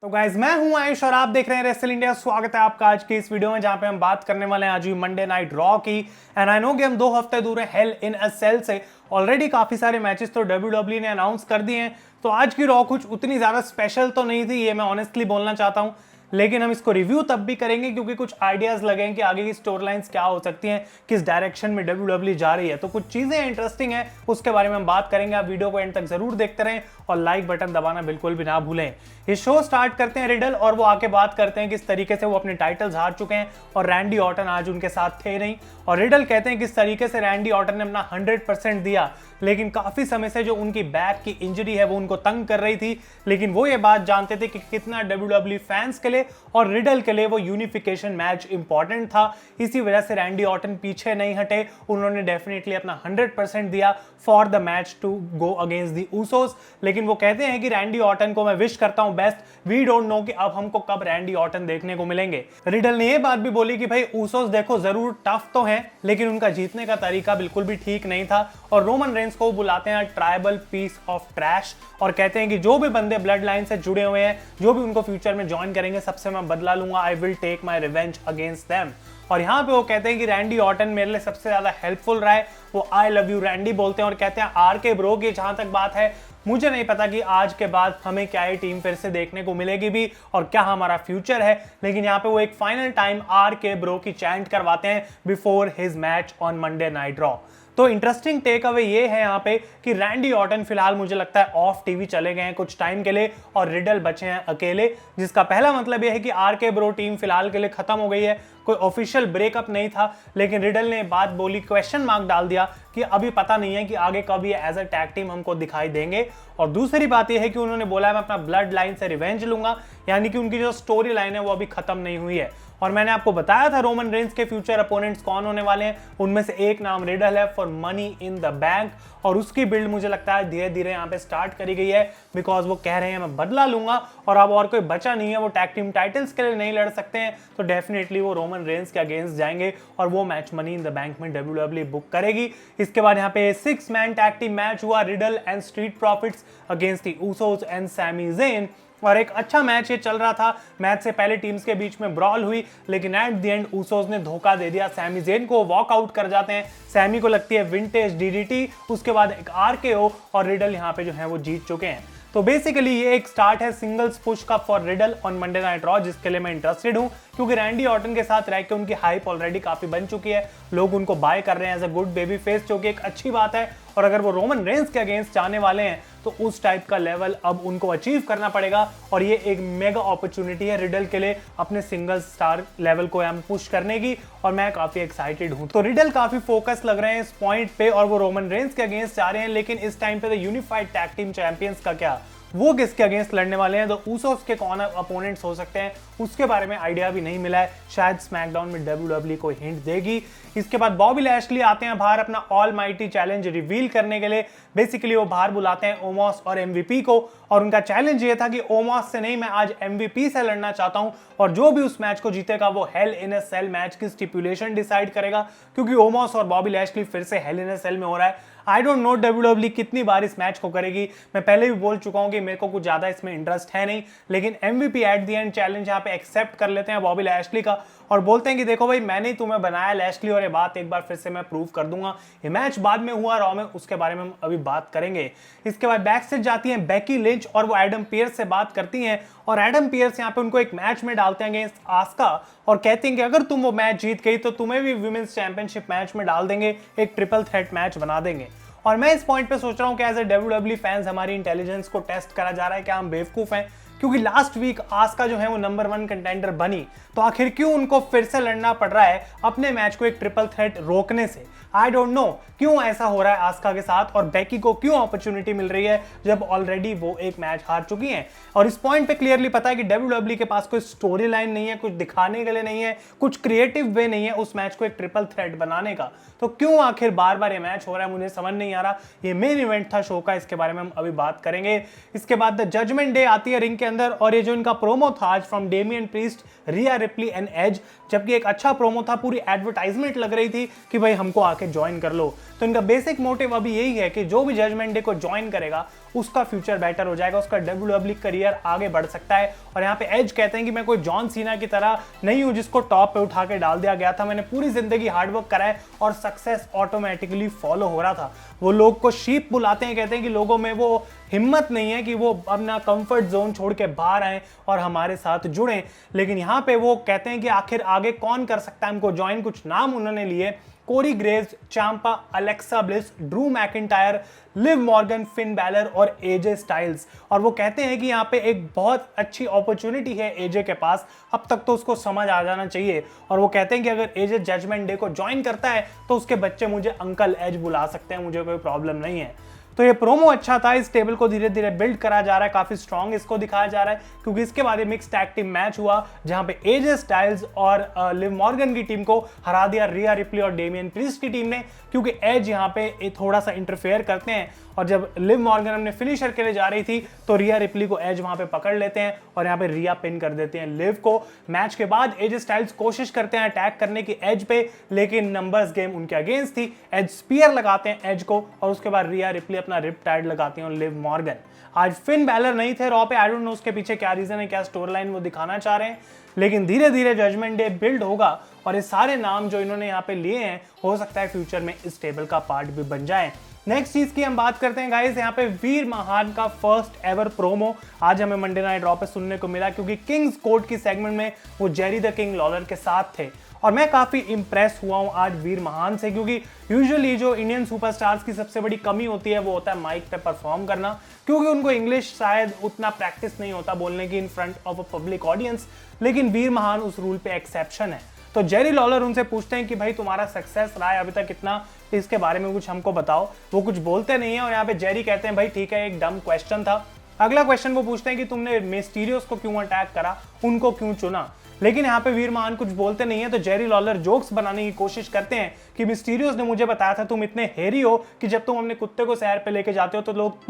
तो गाइज मैं हूं आयुष और आप देख रहे हैं रेसल इंडिया। स्वागत है आपका आज की इस वीडियो में जहां पे हम बात करने वाले हैं आज हुई मंडे नाइट रॉ की। एंड आई नो कि हम 2 हफ्ते दूर हैं हेल इन अ सेल से। ऑलरेडी काफी सारे मैचेस तो WWE ने अनाउंस कर दिए हैं, तो आज की रॉ कुछ उतनी ज्यादा स्पेशल तो नहीं थी, ये मैं ऑनेस्टली बोलना चाहता हूं। लेकिन हम इसको रिव्यू तब भी करेंगे क्योंकि कुछ आइडियाज लगे हैं कि आगे की स्टोरी लाइन्स क्या हो सकती हैं, किस डायरेक्शन में WWE जा रही है। तो कुछ चीजें इंटरेस्टिंग है, उसके बारे में हम बात करेंगे। आप वीडियो को एंड तक जरूर देखते रहें और लाइक बटन दबाना बिल्कुल भी ना भूलें। ये शो स्टार्ट करते हैं रिडल और वो आके बात करते हैं किस तरीके से वो अपने टाइटल्स हार चुके हैं और रैंडी ऑर्टन आज उनके साथ थे नहीं। और रिडल कहते हैं किस तरीके से रैंडी ऑर्टन ने अपना 100% दिया, लेकिन काफी समय से जो उनकी बैक की इंजरी है वो उनको तंग कर रही थी। लेकिन वो ये बात जानते थे कि कितना WWE फैंस के लिए और रिडल के लिए वो यूनिफिकेशन मैच इंपॉर्टेंट था। इसी वजह से रैंडी ऑर्टन पीछे नहीं हटे, उन्होंने डेफिनेटली अपना 100% दिया for the match to go against the Usos. लेकिन वो कहते हैं कि रैंडी ऑर्टन को मैं विश करता हूं बेस्ट, वी डोंट नो कि अब हमको कब रैंडी ऑर्टन देखने को मिलेंगे। रिडल ने ये बात भी बोली कि भाई ऊसोस देखो जरूर टफ तो हैं, लेकिन उनका जीतने का तरीका बिल्कुल भी ठीक नहीं था। और रोमन रेंस को बुलाते हैं ट्राइबल पीस ऑफ ट्रैश और कहते हैं कि जो भी बंदे ब्लड लाइन से जुड़े हुए हैं, जो भी उनको फ्यूचर में ज्वाइन करेंगे, सबसे मैं बदला लूंगा, I will take my revenge against them. और यहाँ पे वो कहते हैं कि रैंडी ऑर्टन मेरे लिए सबसे ज्यादा हेल्पफुल रहा है। वो आई लव यू रैंडी बोलते हैं और कहते हैं आर के ब्रो की जहां तक बात है, मुझे नहीं पता कि आज के बाद हमें क्या ये टीम फिर से देखने को मिलेगी भी और क्या हमारा फ्यूचर है। लेकिन यहाँ पे वो एक फाइनल टाइम आर के ब्रो की चैंट करवाते हैं before his match on Monday night raw. तो इंटरेस्टिंग टेक अवे ये है यहाँ पे कि रैंडी ऑर्टन फिलहाल मुझे लगता है ऑफ टीवी चले गए हैं कुछ टाइम के लिए और रिडल बचे हैं अकेले, जिसका पहला मतलब यह है कि आर के ब्रो टीम फिलहाल के लिए खत्म हो गई है। कोई ऑफिशियल ब्रेकअप नहीं था, लेकिन रिडल ने बात बोली, क्वेश्चन मार्क डाल दिया कि अभी पता नहीं है कि आगे कब ये एज अ टैग टीम हमको दिखाई देंगे। और दूसरी बात यह है कि उन्होंने बोला मैं अपना ब्लड लाइन से रिवेंज लूंगा, यानी कि उनकी जो स्टोरी लाइन है वो अभी खत्म नहीं हुई है। और मैंने आपको बताया था रोमन रेंस के फ्यूचर अपोनेंट्स कौन होने वाले हैं, उनमें से एक नाम रिडल है for money in the bank. और उसकी बिल्ड मुझे लगता है धीरे धीरे यहाँ पे स्टार्ट करी गई है, बिकॉज वो कह रहे हैं मैं बदला लूंगा और अब और कोई बचा नहीं है, वो टैग टीम टाइटल्स के लिए नहीं लड़ सकते हैं, तो डेफिनेटली वो रोमन रेंस के अगेंस्ट जाएंगे और वो match money in the bank में WWE बुक करेगी। इसके बाद यहाँ पे 6 मैन टैग टीम मैच हुआ, Riddle and Street Profits against the Usos and Sami Zayn. और एक अच्छा मैच ये चल रहा था। मैच से पहले टीम्स के बीच में ब्रॉल हुई, लेकिन एट द एंड ऊसोस ने धोखा दे दिया, सैमी ज़ेन को वॉकआउट कर जाते हैं। सैमी को लगती है विंटेज DDT, उसके बाद एक RKO और रिडल यहाँ पे जो है वो जीत चुके हैं। तो बेसिकली ये एक स्टार्ट है सिंगल्स पुश का for riddle on Monday night raw, जिसके लिए मैं इंटरेस्टेड हूं क्योंकि रैंडी ऑर्टन के साथ रह के उनकी हाइप ऑलरेडी काफी बन चुकी है। लोग उनको बाय कर रहे हैं as a good baby face, जो कि एक अच्छी बात है। और अगर वो रोमन रेंस के अगेंस्ट जाने वाले हैं तो उस टाइप का लेवल अब उनको अचीव करना पड़ेगा और ये एक मेगा अपॉर्चुनिटी है रिडल के लिए अपने सिंगल स्टार लेवल को यहाँ पुश करने की, और मैं काफी एक्साइटेड हूँ। तो रिडल काफी फोकस लग रहे हैं इस पॉइंट पे और वो रोमन रेंस के अगेंस्ट जा रहे हैं। लेकिन इस टाइम पे the unified tag team champions का क्या, वो किसके अगेंस्ट लड़ने वाले हैं, तो ऊसोस के कौन अपोनेंट्स हो सकते हैं उसके बारे में आइडिया भी नहीं मिला है। शायद स्मैकडाउन में WWE को हिंट देगी। इसके बाद बॉबी लैशली आते हैं बाहर अपना ऑल माइटी चैलेंज रिवील करने के लिए। बेसिकली वो बाहर बुलाते हैं ओमोस और MVP को, और उनका चैलेंज ये था कि ओमोस से नहीं, मैं आज MVP से लड़ना चाहता हूं और जो भी उस मैच को जीतेगा वो hello in a cell match की स्टिपुलेशन डिसाइड करेगा, क्योंकि ओमोस और बॉबी लैशली फिर से हेल इन अ सेल में हो रहा है। आई डोंट नो WWE कितनी बार इस मैच को करेगी। मैं पहले भी बोल चुका हूं कि मेरे को कुछ ज्यादा इसमें इंटरेस्ट है नहीं, लेकिन MVP at the end challenge यहाँ पे एक्सेप्ट कर लेते हैं बॉबी लैशली का और बोलते हैं कि देखो भाई मैंने ही तुम्हें बनाया लैशली, और ये बात एक बार फिर से मैं प्रूव कर दूंगा। ये मैच बाद में हुआ रॉ में, उसके बारे में हम अभी बात करेंगे। इसके बाद बैक स्टेज जाती हैं बेकी लिंच और वो एडम पियर्स से बात करती हैं और एडम पियर्स यहाँ पे उनको एक मैच में डालते हैं अगेंस्ट आस्का और कहते हैं कि अगर तुम वो मैच जीत गई तो तुम्हें भी विमेंस चैंपियनशिप मैच में डाल देंगे, एक ट्रिपल थ्रेट मैच बना देंगे। और मैं इस पॉइंट पे सोच रहा हूं कि एज ए WWE फैंस हमारी इंटेलिजेंस को टेस्ट करा जा रहा है, क्या हम बेवकूफ हैं? क्योंकि लास्ट वीक आस्का जो है वो नंबर 1 कंटेंडर बनी, तो आखिर क्यों उनको फिर से लड़ना पड़ रहा है अपने मैच को एक ट्रिपल थ्रेट रोकने से? आई डोंट नो क्यों ऐसा हो रहा है आस्का के साथ, और बेकी को क्यों अपॉर्चुनिटी मिल रही है जब ऑलरेडी वो एक मैच हार चुकी हैं। और इस पॉइंट पे क्लियरली पता है कि WWE के पास कोई स्टोरी लाइन नहीं है, कुछ दिखाने के लिए नहीं है, कुछ क्रिएटिव वे नहीं है उस मैच को एक ट्रिपल थ्रेट बनाने का। तो क्यों आखिर बार बार ये मैच हो रहा है, मुझे समझ नहीं आ रहा। ये मेन इवेंट था शो का, इसके बारे में हम अभी बात करेंगे। इसके बाद द जजमेंट डे आती है रिंग के अंदर और ये जो इनका प्रोमो था आज from Damian Priest, Rhea Ripley and Edge, जबकि एक अच्छा प्रोमो था, पूरी एडवर्टाइजमेंट लग रही थी कि भाई हमको आके ज्वाइन कर लो। तो इनका बेसिक मोटिव अभी यही है कि जो भी जजमेंट डे को ज्वाइन करेगा उसका फ्यूचर बेटर हो जाएगा, उसका WWE करियर आगे बढ़ सकता है। और यहाँ पे एज कहते हैं कि मैं कोई जॉन सीना की तरह नहीं हूँ जिसको टॉप पे उठा के डाल दिया गया था, मैंने पूरी जिंदगी हार्डवर्क करा है और सक्सेस ऑटोमेटिकली फॉलो हो रहा था। वो लोग को शीप बुलाते हैं, कहते हैं कि लोगों में वो हिम्मत नहीं है कि वो अपना कंफर्ट जोन छोड़ के बाहर आए और हमारे साथ जुड़ें। लेकिन यहाँ पे वो कहते हैं कि आखिर आगे कौन कर सकता है हमको ज्वाइन। कुछ नाम उन्होंने लिए, Corey Graves, Ciampa, Alexa Bliss, Drew McIntyre, Liv Morgan, Finn Balor और एजे स्टाइल्स। और वो कहते हैं कि यहाँ पे एक बहुत अच्छी अपॉर्चुनिटी है एजे के पास, अब तक तो उसको समझ आ जाना चाहिए। और वो कहते हैं कि अगर एजे जजमेंट डे को ज्वाइन करता है तो उसके बच्चे मुझे अंकल एज बुला सकते हैं, मुझे कोई प्रॉब्लम नहीं है। तो ये प्रोमो अच्छा था, इस टेबल को धीरे धीरे बिल्ड करा जा रहा है, काफी स्ट्रॉन्ग इसको दिखाया जा रहा है, क्योंकि इसके बाद मिक्स टैग टीम मैच हुआ जहां पे एजे स्टाइल्स और लिव मॉर्गन की टीम को हरा दिया रिया रिप्ली और डेमियन प्रीस्ट की टीम ने, क्योंकि एज यहाँ पे थोड़ा सा इंटरफेयर करते हैं। और जब लिव मॉर्गन अपने फिनिशर के लिए जा रही थी तो रिया रिप्ली को एज वहां पे पकड़ लेते हैं और यहाँ पे रिया पिन कर देते हैं लिव को। मैच के बाद एजे स्टाइल्स कोशिश करते हैं अटैक करने की एज पे, लेकिन नंबर्स गेम उनके अगेंस्ट थी। एज स्पीयर लगाते हैं एज को और उसके बाद रिया रिप्ली अपना रिप टाइड लगाती हैं लिव मॉर्गन। आज फिन बैलर नहीं थे रॉ पे, आई डोंट नो उसके पीछे क्या रीजन है, क्या स्टोरी लाइन वो दिखाना चाह रहे हैं, लेकिन धीरे धीरे जजमेंट डे बिल्ड होगा और ये सारे नाम जो इन्होंने यहाँ पे लिए हैं हो सकता है फ्यूचर में इस टेबल का पार्ट भी बन जाए। नेक्स्ट चीज की हम बात करते हैं गाइस, यहाँ पे वीर महान का फर्स्ट एवर प्रोमो आज हमें मंडे नाइट रॉ पे सुनने को मिला, क्योंकि किंग्स कोर्ट की सेगमेंट में वो जेरी द किंग लॉलर के साथ थे। और मैं काफी इंप्रेस हुआ हूं आज वीर महान से, क्योंकि यूजुअली जो इंडियन सुपरस्टार्स की सबसे बड़ी कमी होती है वो होता है माइक पे परफॉर्म करना, क्योंकि उनको इंग्लिश शायद उतना प्रैक्टिस नहीं होता बोलने की in front of a public audience. लेकिन वीर महान उस रूल पे एक्सेप्शन है। तो जेरी लॉलर उनसे पूछते हैं कि भाई तुम्हारा सक्सेस रहा है अभी तक कितना, इसके बारे में कुछ हमको बताओ। वो कुछ बोलते नहीं है और यहाँ पे जेरी कहते हैं भाई ठीक है, एक डम क्वेश्चन था। अगला क्वेश्चन वो पूछते हैं कि तुमने मिस्टीरियस को क्यों अटैक करा, उनको क्यों चुना। लेकिन यहाँ पे वीर महान कुछ बोलते नहीं है, तो जेरी लॉलर जोक्स बनाने की कोशिश करते हैं कि मिस्टीरियस ने मुझे बताया था तुम इतने हेरी हो कि जब तुम अपने कुत्ते को सैर पे लेके जाते हो तो लोग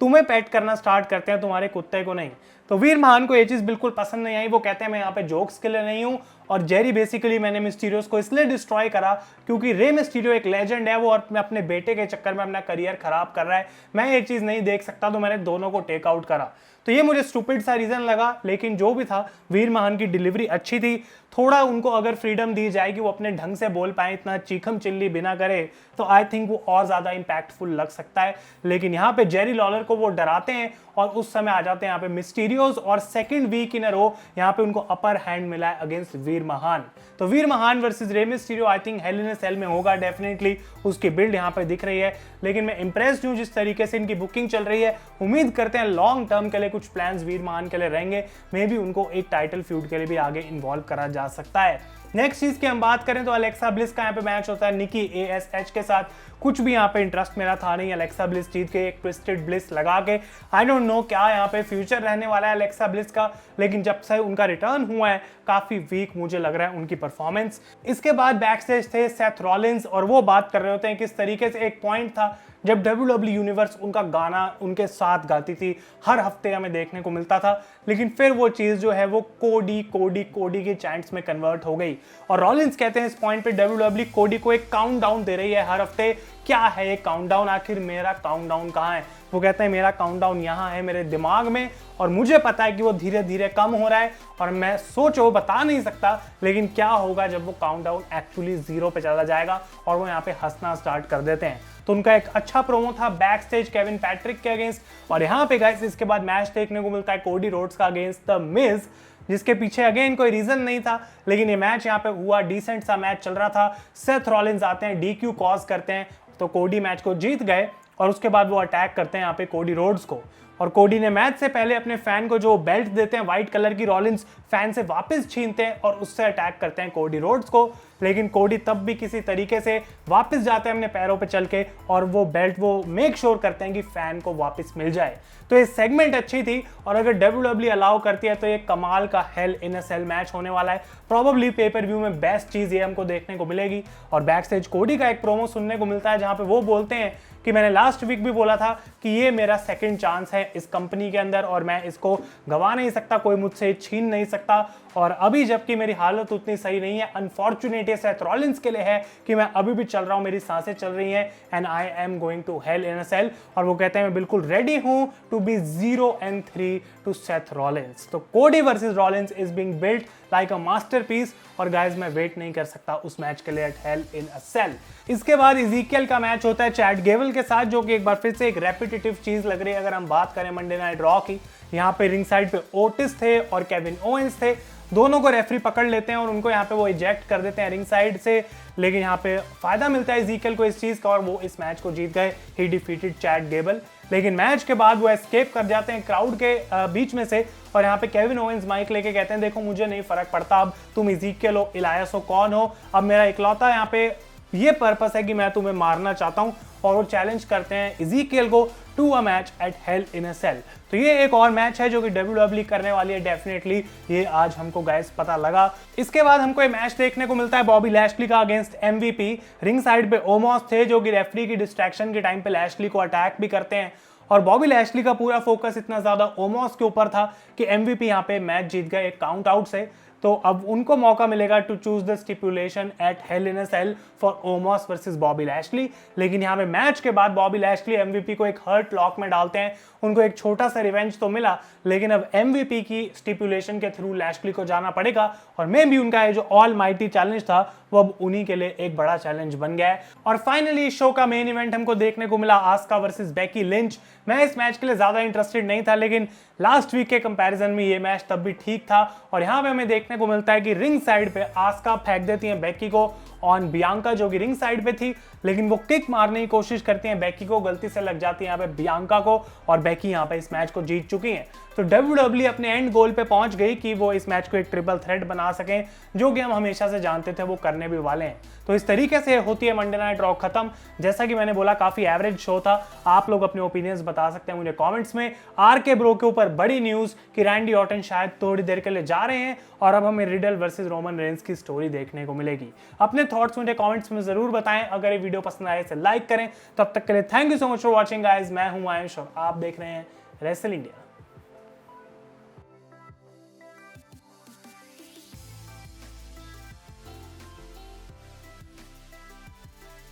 तुम्हें पेट करना स्टार्ट करते हैं, तुम्हारे कुत्ते को नहीं। तो वीर महान को ये चीज बिल्कुल पसंद नहीं आई। वो कहते हैं मैं यहाँ पे जोक्स के लिए नहीं हूँ, और जेरी बेसिकली मैंने मिस्टीरियस को इसलिए डिस्ट्रॉय करा क्योंकि रे मिस्टीरियो एक लेजेंड है वो, और मैं अपने बेटे के चक्कर में अपना करियर खराब कर रहा है, मैं ये चीज नहीं देख सकता, तो मैंने दोनों को टेक आउट करा। तो ये मुझे स्टूपिड सा रीजन लगा, लेकिन जो भी था वीर महान की डिलीवरी अच्छी थी। थोड़ा उनको अगर फ्रीडम दी जाए कि वो अपने ढंग से बोल पाए, इतना चीखम चिल्ली बिना करे, तो आई थिंक वो और ज्यादा इंपैक्टफुल लग सकता है। लेकिन यहाँ पे जेरी लॉलर को वो डराते हैं और उस समय आ जाते हैं यहाँ पे मिस्टीरियोस, और सेकंड वीक इन अ रो यहाँ पे उनको अपर हैंड मिला है अगेंस्ट वीर महान। तो वीर Mahaan versus Rey Mysterio I think Hell in a Cell में होगा डेफिनेटली, उसकी बिल्ड यहाँ पे दिख रही है। लेकिन मैं इंप्रेस्ड हूँ जिस तरीके से इनकी बुकिंग चल रही है। उम्मीद करते हैं लॉन्ग टर्म के लिए कुछ प्लान्स वीर महान के लिए रहेंगे, मे बी उनको एक टाइटल फ्यूड के लिए भी आगे इन्वॉल्व करा जा सकता है। नेक्स्ट चीज की हम बात करें तो अलेक्सा ब्लिस का यहाँ पे मैच होता है निकी ASH के साथ। कुछ भी यहाँ पे इंटरेस्ट मेरा था नहीं, अलेक्सा ब्लिस जीत के एक ट्विस्टेड ब्लिस लगा के। आई डोंट नो क्या यहाँ पे फ्यूचर रहने वाला है अलेक्सा ब्लिस का, लेकिन जब से उनका रिटर्न हुआ है काफी वीक मुझे लग रहा है उनकी परफॉर्मेंस। इसके बाद बैक स्टेज थे सेथ रॉलिंस और वो बात कर रहे होते हैं किस तरीके से एक पॉइंट था जब WWE यूनिवर्स उनका गाना उनके साथ गाती थी, हर हफ्ते हमें देखने को मिलता था, लेकिन फिर वो चीज जो है वो कोडी कोडी कोडी के चैंट्स में कन्वर्ट हो गई। और रॉलिंस कहते हैं इस पॉइंट पे WWE कोडी को एक काउंटडाउन दे रही है हर हफ्ते। क्या है ये काउंटडाउन, आखिर मेरा काउंटडाउन कहाँ है? वो कहते हैं मेरा काउंटडाउन यहाँ है मेरे दिमाग में, और मुझे पता है कि वो धीरे धीरे कम हो रहा है, और मैं सोचो बता नहीं सकता, लेकिन क्या होगा जब वो काउंटडाउन एक्चुअली 0 पे चला जाएगा और वो यहाँ पे हंसना स्टार्ट कर देते हैं। तो उनका एक अच्छा प्रोमो था बैक स्टेज केविन पैट्रिक के अगेंस्ट। और यहाँ पे गाइस इसके बाद मैच देखने को मिलता है कोडी रोड्स का अगेंस्ट द मिज, जिसके पीछे अगेन कोई रीजन नहीं था, लेकिन ये मैच यहाँ पे हुआ, डिसेंट सा मैच चल रहा था। सेथ रॉलिंस आते हैं, DQ कॉज करते हैं, तो कोडी मैच को जीत गए, और उसके बाद वो अटैक करते हैं यहाँ पे कोडी रोड्स को। और कोडी ने मैच से पहले अपने फैन को जो बेल्ट देते हैं व्हाइट कलर की, रॉलिंस फैन से वापस छीनते हैं और उससे अटैक करते हैं कोडी रोड्स को। लेकिन कोडी तब भी किसी तरीके से वापस जाते हैं अपने पैरों पे चल के, और वो बेल्ट वो मेक श्योर करते हैं कि फैन को वापस मिल जाए। तो ये सेगमेंट अच्छी थी, और अगर WWE अलाउ करती है तो ये कमाल का hello in a cell match होने वाला है। प्रोबेबली पेपर व्यू में बेस्ट चीज ये हमको देखने को मिलेगी। और बैक स्टेज कोडी का एक प्रोमो सुनने को मिलता है जहां पे वो बोलते हैं कि मैंने लास्ट वीक भी बोला था कि ये मेरा सेकंड चांस है इस कंपनी के अंदर, और मैं इसको गवा नहीं सकता, कोई मुझसे छीन नहीं सकता। और अभी जबकि मेरी हालत उतनी सही नहीं है, अनफॉर्चुनेटली स्टेटमेंट ये सेथ रॉलिंस के लिए है कि मैं अभी भी चल रहा हूं, मेरी सांसें चल रही हैं and I am going to Hell in a Cell. और वो कहते हैं मैं बिल्कुल रेडी हूं to be 0-3 to Seth Rollins. तो Cody versus Rollins is being built like a masterpiece और गाइस मैं वेट नहीं कर सकता उस मैच के लिए at Hell in a Cell. इसके बाद इज़ीकियल का मैच होता है चैट गेबल के साथ, जो कि एक बार फिर से एक रेपिटेटिव चीज लग रही है। अगर हम बात करें मंडे नाइट रॉ की, यहाँ पे रिंग साइड पे ओटिस थे और केविन ओवेंस थे, दोनों को रेफरी पकड़ लेते हैं और उनको यहाँ पे वो इजेक्ट कर देते हैं रिंग साइड से। लेकिन यहाँ पे फायदा मिलता है इज़ीकियल को इस चीज का और वो इस मैच को जीत गए। ही डिफीटेड चैट गेबल। लेकिन मैच के बाद वो एस्केप कर जाते हैं क्राउड के बीच में से और यहाँ पे केविन ओवेंस माइक लेके कहते हैं देखो मुझे नहीं फर्क पड़ता अब तुम इज़ीकियल हो, इलायस हो, कौन हो, अब मेरा इकलौता यहाँ पे ये पर्पस है कि मैं तुम्हें मारना चाहता हूं। और वो चैलेंज करते हैं इज़ीकियल को to a match at Hell in a Cell. तो ये एक और मैच है जो कि WWE करने वाली है डेफिनेटली, ये आज हमको गाइस पता लगा। इसके बाद हमको ये मैच देखने को मिलता है बॉबी लैशली का अगेंस्ट MVP। रिंग साइड पे ओमोस थे जो कि रेफरी की डिस्ट्रैक्शन के टाइम पे लैशली को अटैक भी करते हैं और बॉबी लैशली का पूरा फोकस इतना ज्यादा ओमोस के ऊपर था कि MVP यहाँ पे मैच जीत गए एक काउंट आउट से। तो अब उनको मौका मिलेगा to choose the stipulation at Hell in a Cell for Omos versus Bobby Lashley. लेकिन यहाँ पे मैच के बाद बॉबी लैशली MVP को एक हर्ट लॉक में डालते हैं। उनको एक छोटा सा रिवेंज तो मिला, लेकिन अब MVP की स्टिपुलेशन के थ्रू लैशली को जाना पड़ेगा और मे भी उनका ये जो ऑल माइटी चैलेंज था वो अब उन्हीं के लिए एक बड़ा चैलेंज बन गया है। और फाइनली शो का मेन इवेंट हमको देखने को मिला आस्का वर्सेस बेकी लिंच। मैं इस मैच के लिए ज्यादा इंटरेस्टेड नहीं था, लेकिन लास्ट वीक के कंपैरिजन में ये मैच तब भी ठीक था। और यहाँ पे हमें देखने को मिलता है कि रिंग साइड पे आस्का फेंक देती है बेकी को ऑन बियांका जो कि रिंग साइड पे थी, लेकिन वो किक मारने की कोशिश करती हैं बेकी को, गलती से लग जाती है यहाँ पे बियांका को और बेकी यहाँ पे इस मैच को जीत चुकी हैं। तो WWE अपने एंड गोल पे पहुंच गई कि वो इस मैच को एक ट्रिपल थ्रेट बना सकें, जो कि हम हमेशा से जानते थे वो करने भी वाले हैं। तो इस तरीके से होती है मंडे नाइट रॉ खत्म। जैसा कि मैंने बोला काफी एवरेज शो था। आप लोग अपने ओपिनियंस बता सकते हैं मुझे कमेंट्स में। RK ब्रो के ऊपर बड़ी न्यूज कि रैंडी ऑर्टन शायद थोड़ी देर के लिए जा रहे हैं और अब हमें रिडल वर्सेस रोमन रेंस की स्टोरी देखने को मिलेगी। अपने थॉट्स मुझे कमेंट्स में जरूर बताएं। अगर ये वीडियो पसंद आए तो लाइक करें। तब तक के लिए thank you so much for watching guys. मैं हूं आयुष और आप देख रहे हैं रेसल इंडिया।